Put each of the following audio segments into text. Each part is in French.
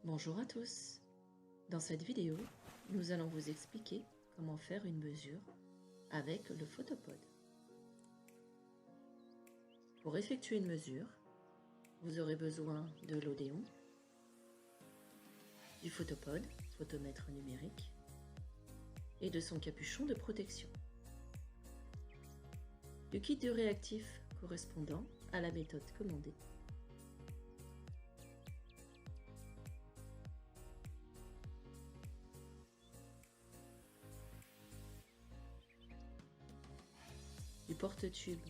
Bonjour à tous. Dans cette vidéo, nous allons vous expliquer comment faire une mesure avec le photopod. Pour effectuer une mesure, vous aurez besoin de l'odéon, du photopod, photomètre numérique, et de son capuchon de protection. Du kit de réactif correspondant à la méthode commandée. Du porte-tube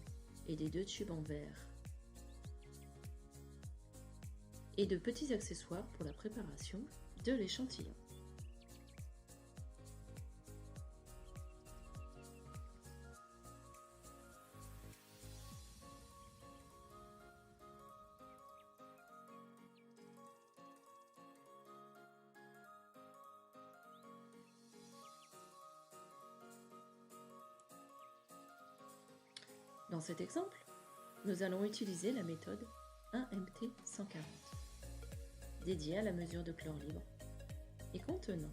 et des deux tubes en verre. Et de petits accessoires pour la préparation de l'échantillon. Dans cet exemple, nous allons utiliser la méthode 1MT140, dédiée à la mesure de chlore libre et contenant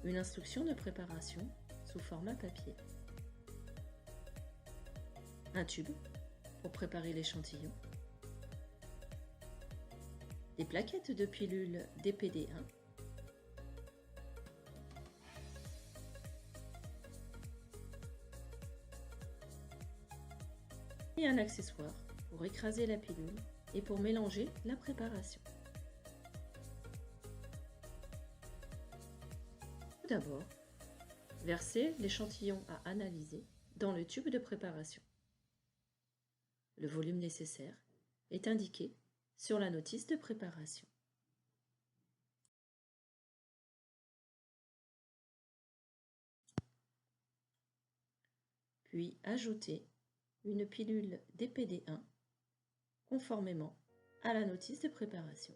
une instruction de préparation sous format papier, un tube pour préparer l'échantillon, des plaquettes de pilules DPD1, et un accessoire pour écraser la pilule et pour mélanger la préparation. Tout d'abord, versez l'échantillon à analyser dans le tube de préparation. Le volume nécessaire est indiqué sur la notice de préparation. Puis ajoutez une pilule DPD1 conformément à la notice de préparation.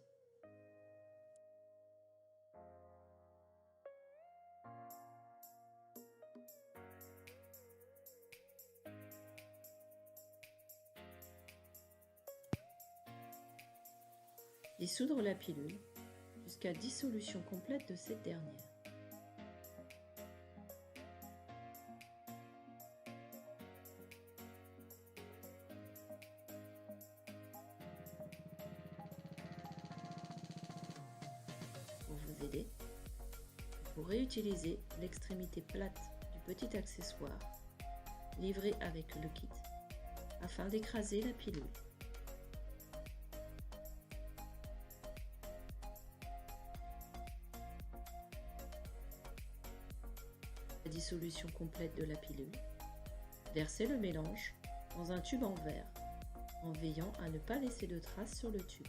Dissoudre la pilule jusqu'à dissolution complète de cette dernière. Pour vous aider, vous pourrez utiliser l'extrémité plate du petit accessoire livré avec le kit afin d'écraser la pilule. La dissolution complète de la pilule, versez le mélange dans un tube en verre en veillant à ne pas laisser de traces sur le tube.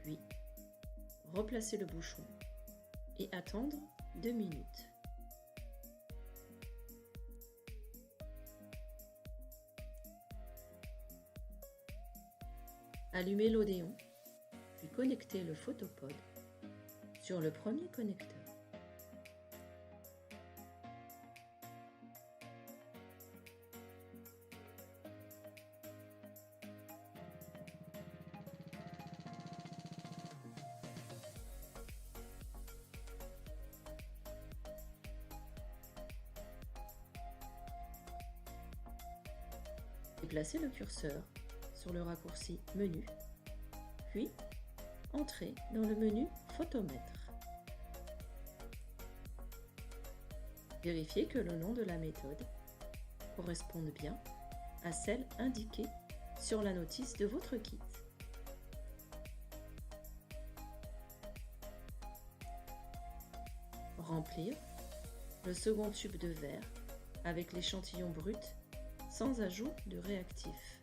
Puis, replacer le bouchon et attendre 2 minutes. Allumez l'odéon, puis connectez le photopod sur le premier connecteur. Déplacez le curseur sur le raccourci Menu, puis entrez dans le menu Photomètre. Vérifiez que le nom de la méthode corresponde bien à celle indiquée sur la notice de votre kit. Remplir le second tube de verre avec l'échantillon brut sans ajout de réactif.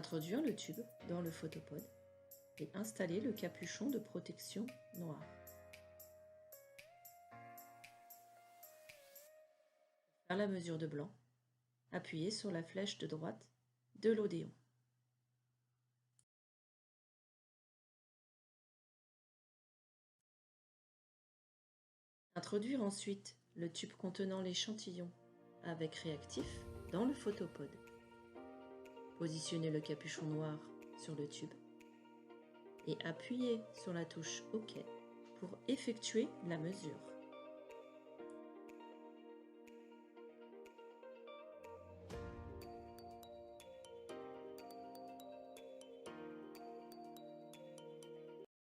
Introduire le tube dans le photopod et installer le capuchon de protection noir. Pour faire la mesure de blanc, appuyez sur la flèche de droite de l'Odéon. Introduire ensuite le tube contenant l'échantillon avec réactif dans le photopod. Positionnez le capuchon noir sur le tube et appuyez sur la touche OK pour effectuer la mesure.